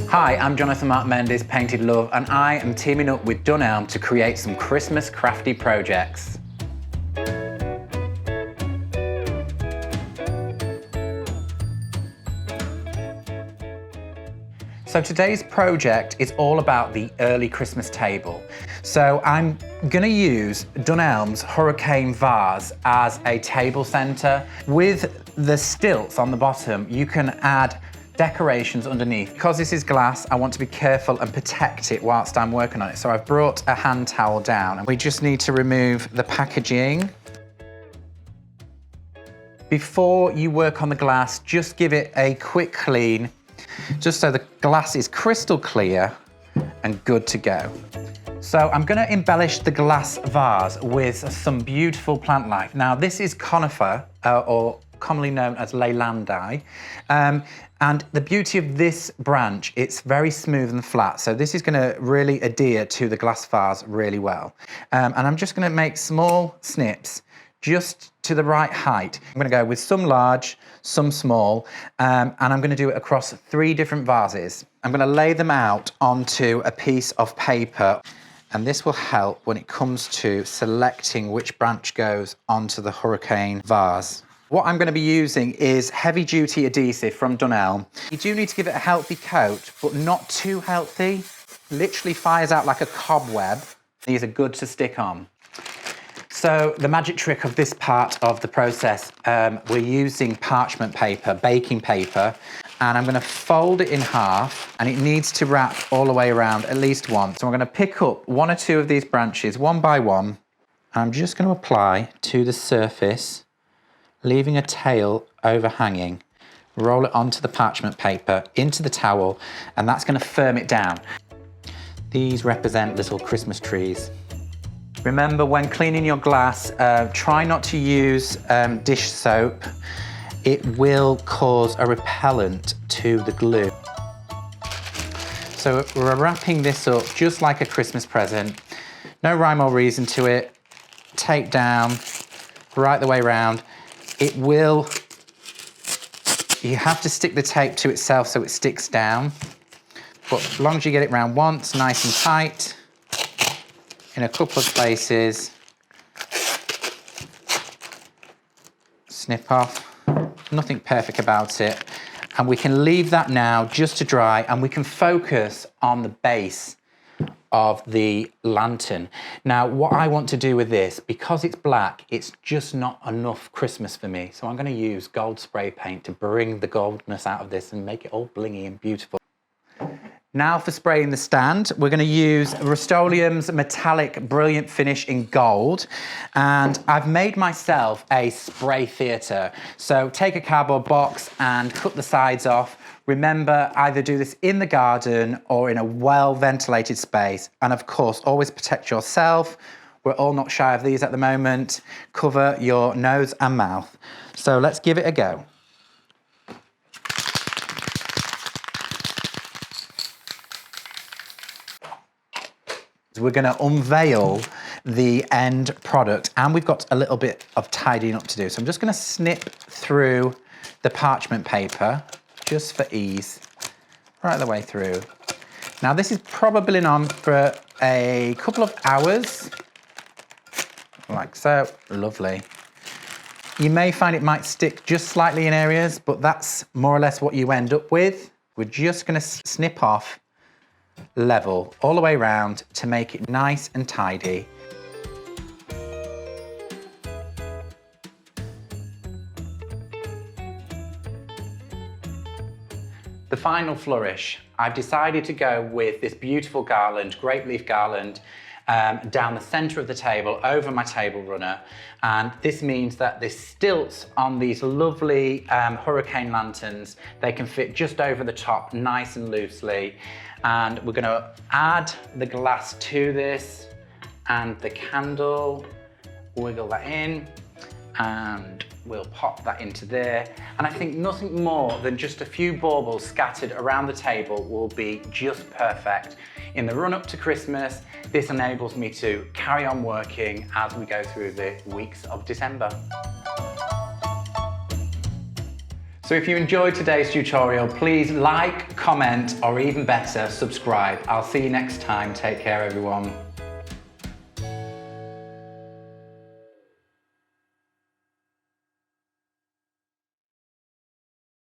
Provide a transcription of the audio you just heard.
Hi, I'm Jonathon Marc Mendes, Painted Love, and I am teaming up with Dunelm to create some Christmas crafty projects. So today's project is all about the early Christmas table. So I'm gonna use Dunelm's Hurricane vase as a table center. With the stilts on the bottom, you can add decorations underneath. Because this is glass, I want to be careful and protect it whilst I'm working on it. So I've brought a hand towel down and we just need to remove the packaging. Before you work on the glass, just give it a quick clean, just so the glass is crystal clear and good to go. So I'm going to embellish the glass vase with some beautiful plant life. Now this is conifer, or commonly known as leylandi. And the beauty of this branch, it's very smooth and flat. So this is going to really adhere to the glass vase really well. And I'm just going to make small snips just to the right height. I'm going to go with some large, some small, and I'm going to do it across 3 different vases. I'm going to lay them out onto a piece of paper, and this will help when it comes to selecting which branch goes onto the Hurricane vase. What I'm going to be using is heavy duty adhesive from Dunelm. You do need to give it a healthy coat, but not too healthy. Literally fires out like a cobweb. These are good to stick on. So the magic trick of this part of the process, we're using parchment paper, baking paper, and I'm going to fold it in half, and it needs to wrap all the way around at least once. So I'm going to pick up 1 or 2 of these branches one by one, and I'm just going to apply to the surface, leaving a tail overhanging. Roll it onto the parchment paper, into the towel, and that's going to firm it down. These represent little Christmas trees. Remember, when cleaning your glass, try not to use dish soap. It will cause a repellent to the glue. So we're wrapping this up just like a Christmas present. No rhyme or reason to it. Tape down, right the way around. It will, you have to stick the tape to itself so it sticks down. But as long as you get it round once, nice and tight, in a couple of places, snip off, nothing perfect about it. And we can leave that now just to dry, and we can focus on the base of the lantern. Now, what I want to do with this, because it's black, it's just not enough Christmas for me. So I'm going to use gold spray paint to bring the goldness out of this and make it all blingy and beautiful. Now for spraying the stand, we're going to use Rust-Oleum's metallic brilliant finish in gold, and I've made myself a spray theatre. So take a cardboard box and cut the sides off. Remember, either do this in the garden or in a well-ventilated space, and of course always protect yourself. We're all not shy of these at the moment. Cover your nose and mouth. So let's give it a go. We're going to unveil the end product, and we've got a little bit of tidying up to do. So I'm just going to snip through the parchment paper just for ease, right the way through. Now this is probably been on for a couple of hours, like so. Lovely. You may find it might stick just slightly in areas, but that's more or less what you end up with. We're just going to snip off level all the way around to make it nice and tidy. The final flourish, I've decided to go with this beautiful garland, grape leaf garland, down the center of the table, over my table runner. And this means that the stilts on these lovely hurricane lanterns, they can fit just over the top, nice and loosely. And we're gonna add the glass to this and the candle, wiggle that in, and we'll pop that into there. And I think nothing more than just a few baubles scattered around the table will be just perfect. In the run up to Christmas, this enables me to carry on working as we go through the weeks of December. So if you enjoyed today's tutorial, please like, comment, or even better, subscribe. I'll see you next time. Take care, everyone.